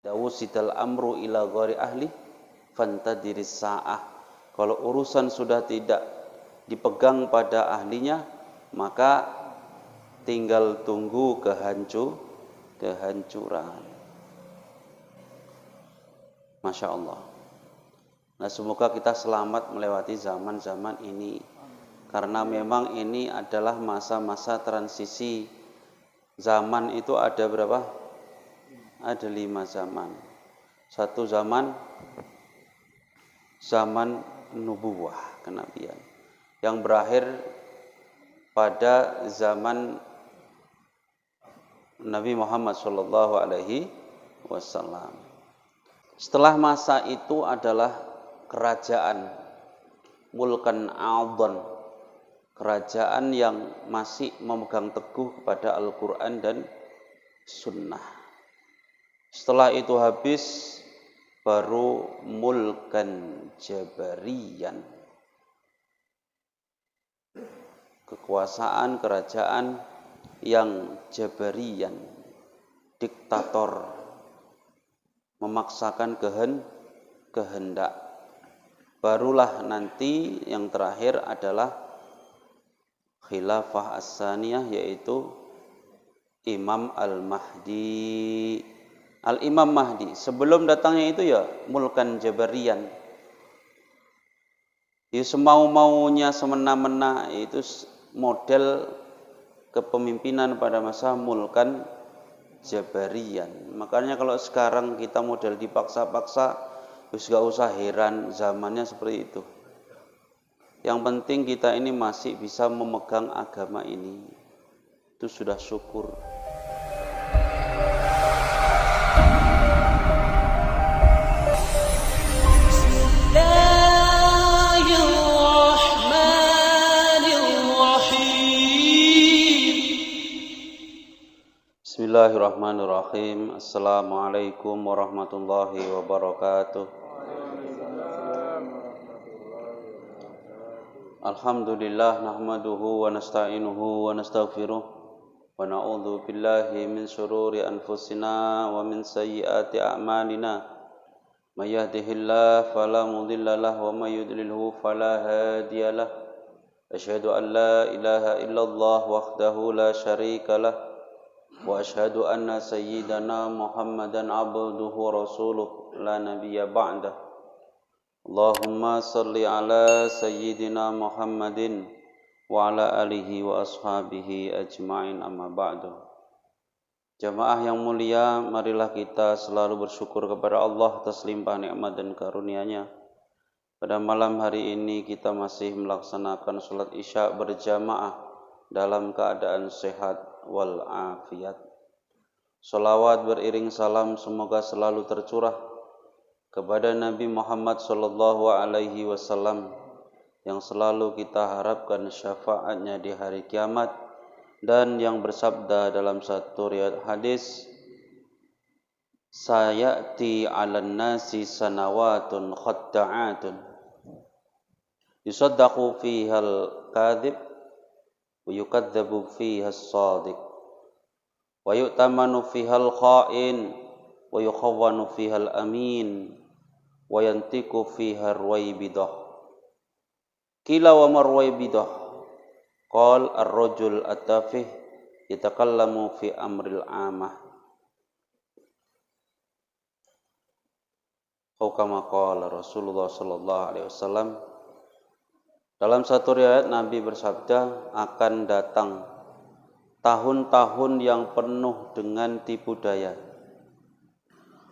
Dawusidal amru ila ghairi ahli fantadiris sa'ah. Kalau urusan sudah tidak dipegang pada ahlinya, maka tinggal tunggu kehancuran. Masya Allah. Nah, semoga kita selamat melewati zaman-zaman ini, karena memang ini adalah masa-masa transisi. Zaman itu ada berapa? Ada 5 zaman. Satu zaman nubuwah, kenabian, yang berakhir pada zaman Nabi Muhammad SAW. Setelah masa itu adalah kerajaan mulkan a'dhan, kerajaan yang masih memegang teguh kepada Al-Quran dan Sunnah. Setelah itu habis, baru mulkan jabariyan, kekuasaan kerajaan yang jabariyan, diktator, memaksakan kehendak. Barulah nanti yang terakhir adalah khilafah as-saniyah, yaitu Imam Al-Mahdi. Al-Imam Mahdi, sebelum datangnya itu ya mulkan jabariyan. Ya semau-maunya, semena-mena, itu model kepemimpinan pada masa mulkan jabariyan. Makanya kalau sekarang kita model dipaksa-paksa, terus gak usah heran, zamannya seperti itu. Yang penting kita ini masih bisa memegang agama ini, itu sudah syukur. Bismillahirrahmanirrahim. Assalamualaikum warahmatullahi wabarakatuh. Alhamdulillah, nahmaduhu wa nasta'inuhu wa nastaghfiruh wa na'udzu billahi min syururi anfusina wa min sayyiati a'malina. May yahdihillahu fala mudilla lahu wa may yudlilhu fala hadiyalah. Asyhadu an la ilaha illallah wahdahu la syarika lah. Wa asyhadu anna sayyidana Muhammadan abduhu wa rasuluh la nabiyya ba'dah. Allahumma salli ala sayyidina Muhammadin wa ala alihi wa ashabihi ajma'in, amma ba'du. Jamaah yang mulia, marilah kita selalu bersyukur kepada Allah atas limpah nikmat dan karunia-Nya. Pada malam hari ini kita masih melaksanakan salat Isya berjamaah dalam keadaan sehat wal afiat. Salawat beriring salam semoga selalu tercurah kepada Nabi Muhammad sallallahu alaihi wasallam yang selalu kita harapkan syafaatnya di hari kiamat, dan yang bersabda dalam satu riwayat hadis, sayati 'alan nasi sanawatun khadda'atun yusaddaqu fihal kadhib wa yukadzabu fiha as-sadiq wa yu'tamanu fihal kha'in wa yukhawwanu fihal amin wa yantiqu fiha ruwaibidah. Qila wa marwaibidah? Qal ar-rajul at-tafih yatakallamu fi amril amah. Kama qala Rasulullah sallallahu alaihi wasallam. Dalam satu riwayat Nabi bersabda, akan datang tahun-tahun yang penuh dengan tipu daya.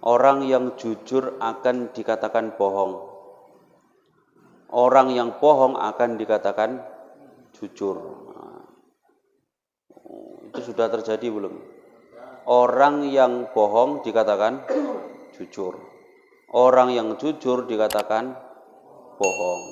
Orang yang jujur akan dikatakan bohong. Orang yang bohong akan dikatakan jujur. Itu sudah terjadi belum? Orang yang bohong dikatakan jujur. Orang yang jujur dikatakan bohong.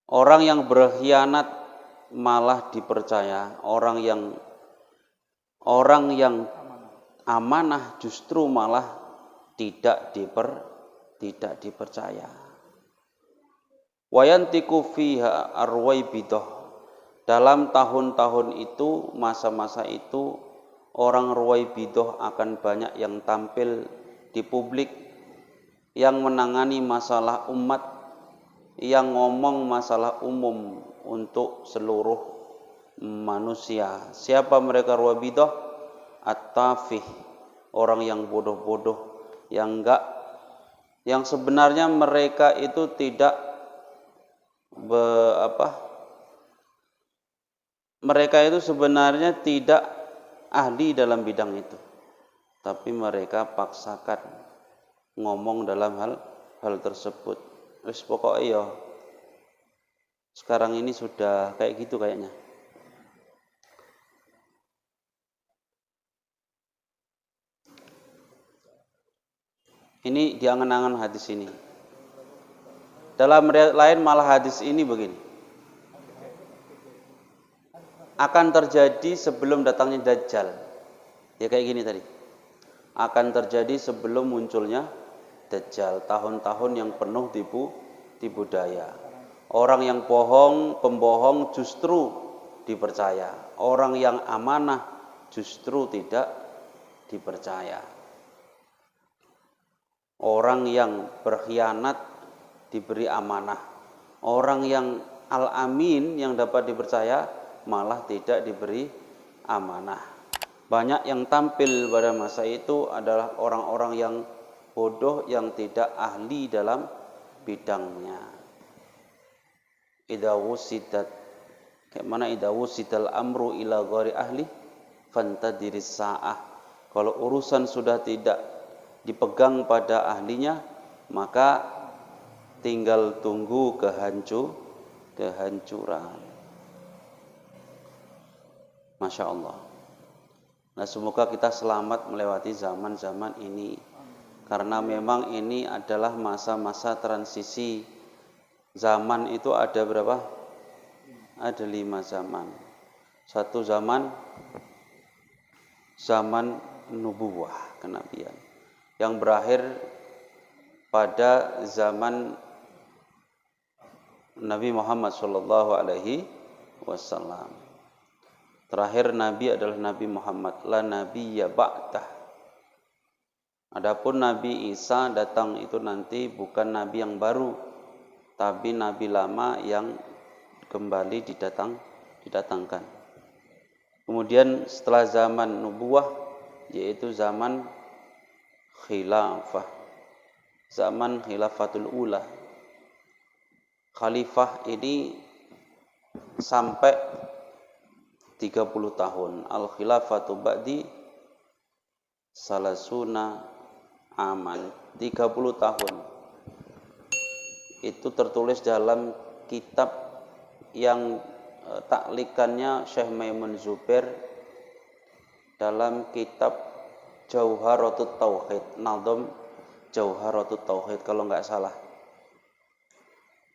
Orang yang berkhianat malah dipercaya. Orang yang amanah justru malah tidak dipercaya. Wayantiku fiha arwaibidah. Dalam tahun-tahun itu, masa-masa itu, orang Ruwaibidah akan banyak yang tampil di publik, yang menangani masalah umat, yang ngomong masalah umum untuk seluruh manusia. Siapa mereka Ruwaibidah? At-tafih, orang yang bodoh-bodoh, yang sebenarnya mereka itu tidak mereka itu sebenarnya tidak ahli dalam bidang itu, tapi mereka paksakan ngomong dalam hal tersebut. Wis pokoknya ya sekarang ini sudah kayak gitu kayaknya. Ini diangan-angan hadis ini. Dalam riwayat lain malah hadis ini begini. Akan terjadi sebelum datangnya Dajjal. Ya kayak gini tadi. Akan terjadi sebelum munculnya Dajjal, tahun-tahun yang penuh tipu daya. Orang yang pembohong justru dipercaya. Orang yang amanah justru tidak dipercaya. Orang yang berkhianat diberi amanah. Orang yang al-amin yang dapat dipercaya malah tidak diberi amanah. Banyak yang tampil pada masa itu adalah orang-orang yang bodoh, yang tidak ahli dalam bidangnya. Idza wusidat, kayak mana idza wusidal amru ila ghairi ahli fantadiris sa'ah. Kalau urusan sudah tidak dipegang pada ahlinya, maka tinggal tunggu kehancuran. Masya Allah. Nah, semoga kita selamat melewati zaman-zaman ini, karena memang ini adalah masa-masa transisi. Zaman itu ada berapa? Ada 5 zaman. Satu zaman nubuwah, kenabian, yang berakhir pada zaman Nabi Muhammad sallallahu alaihi wasallam. Terakhir Nabi adalah Nabi Muhammad, la nabiyya ba'dah. Adapun Nabi Isa datang itu nanti bukan Nabi yang baru, tapi Nabi lama yang kembali didatangkan. Kemudian setelah zaman nubuwah, yaitu zaman khilafah, zaman khilafatul ula. Khalifah ini sampai 30 tahun. Al-khilafatu ba'di salasuna aman. 30 tahun. Itu tertulis dalam kitab yang taklikannya Syekh Maimun Zubair dalam kitab Jauharatut Tauhid, Nadham Jauharatut Tauhid kalau enggak salah.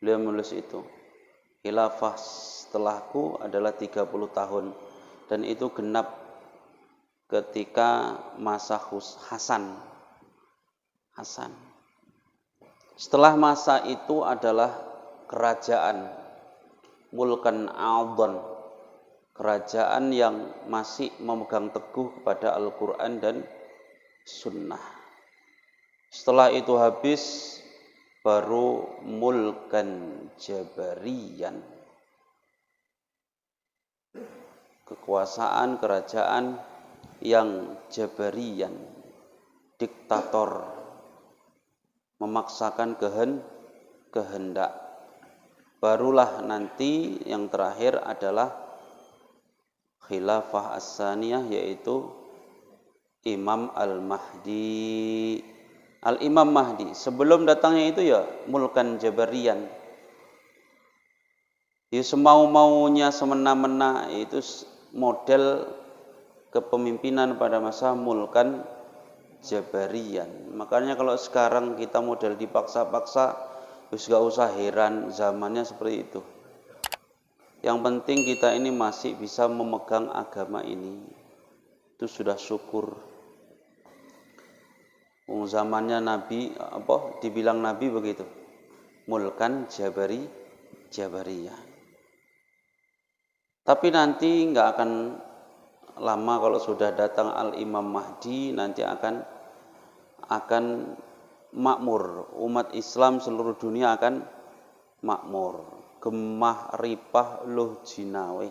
Beliau menulis itu. Khilafah setelahku adalah 30 tahun, dan itu genap ketika masa Hasan. Setelah masa itu adalah kerajaan Mulkan A'dhan, kerajaan yang masih memegang teguh kepada Al-Quran dan Sunnah. Setelah itu habis, baru Mulkan Jabariyan, kekuasaan kerajaan yang Jabariyan, diktator, memaksakan kehendak. Barulah nanti yang terakhir adalah Khilafah As-Saniyah, yaitu Imam Al-Mahdi. Al-Imam Mahdi, sebelum datangnya itu ya Mulkan Jabariyan. Ya semau-maunya, semena-mena, itu model kepemimpinan pada masa Mulkan Jabariyan. Makanya kalau sekarang kita model dipaksa-paksa, wis gak usah heran, zamannya seperti itu. Yang penting kita ini masih bisa memegang agama ini, itu sudah syukur. Zamannya Nabi dibilang Nabi begitu, Mulkan Jabariyah. Tapi nanti nggak akan lama kalau sudah datang Al-Imam Mahdi nanti akan makmur. Umat Islam seluruh dunia akan makmur. Gemah ripah luh jinawe.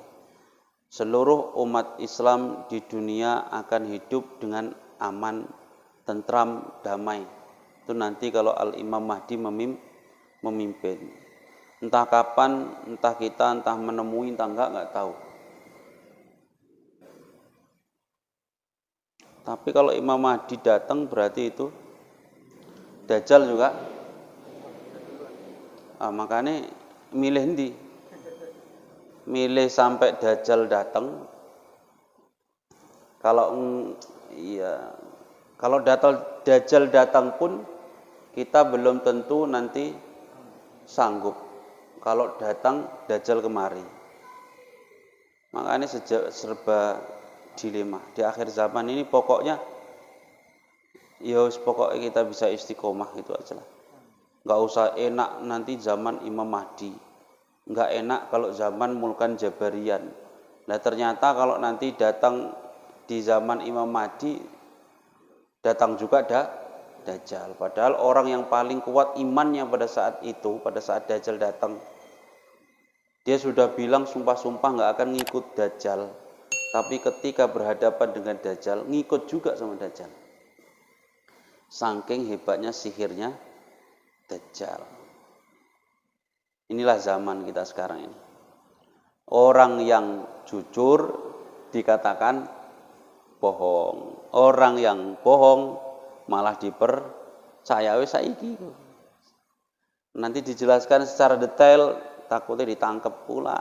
Seluruh umat Islam di dunia akan hidup dengan aman, tentram, damai. Itu nanti kalau Al-Imam Mahdi memimpin. Entah kapan, entah kita, entah menemui, entah enggak tahu. Tapi kalau Imam Mahdi datang berarti itu Dajjal juga. Makanya milih ndi? Milih sampai Dajjal datang. Kalau Dajjal datang pun kita belum tentu nanti sanggup. Kalau datang Dajjal kemari. Makanya serba dilema. Di akhir zaman ini pokoknya pokoknya kita bisa istiqomah gitu aja lah. Enggak usah enak nanti zaman Imam Mahdi. Enggak enak kalau zaman Mulkan Jabarian. Nah ternyata kalau nanti datang di zaman Imam Mahdi datang juga Dajjal. Padahal orang yang paling kuat imannya pada saat itu, pada saat Dajjal datang, dia sudah bilang sumpah-sumpah nggak akan ngikut Dajjal. Tapi ketika berhadapan dengan Dajjal, ngikut juga sama Dajjal. Saking hebatnya sihirnya Dajjal. Inilah zaman kita sekarang ini. Orang yang jujur dikatakan bohong. Orang yang bohong malah dipercaya saiki. Nanti dijelaskan secara detail, takutnya ditangkap pula.